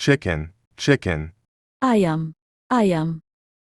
chicken, chicken. Ayam, ayam.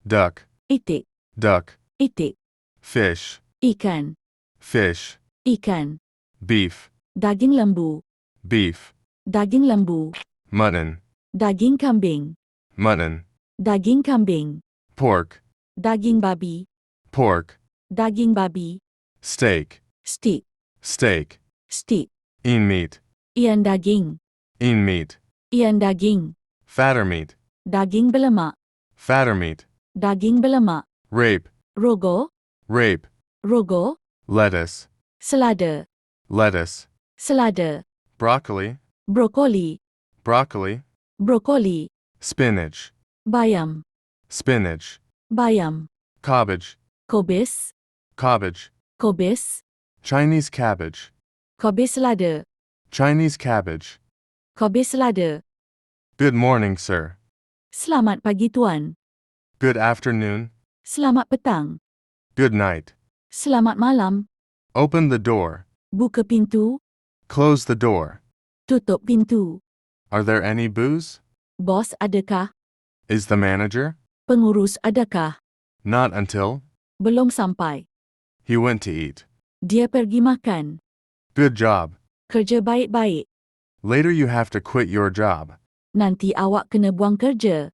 Duck, Itik, duck. itik. Fish, Ikan, fish. ikan. Beef, Daging lembu, beef. daging lembu. Mutton, Daging kambing, mutton. daging kambing. Pork, Daging babi, pork. daging babi. Steak, Steak, steak. steak. Ean meat, Ian daging, ean meat. ian daging. Fatter meat, Daging berlemak, fatter meat. daging berlemak. Rape, Rogo, rape. rogo. Lettuce, Selada, lettuce. selada. Broccoli, Brokoli, broccoli. brokoli. Spinach, Bayam, spinach. bayam. Cabbage, Kobis, cabbage. kobis. Chinese cabbage, Kobis selada, Chinese cabbage. kobis selada. Good morning, sir. Selamat pagi tuan. Good afternoon. Selamat petang. Good night. Selamat malam. Open the door. Buka pintu, Close the door. tutup pintu. Are there any booze? Bos adakah? Is the manager? Pengurus adakah? Not until. Belum sampai. He went to eat. Dia pergi makan. Good job. Kerja baik-baik. Later you have to quit your job. Nanti awak kena buang kerja.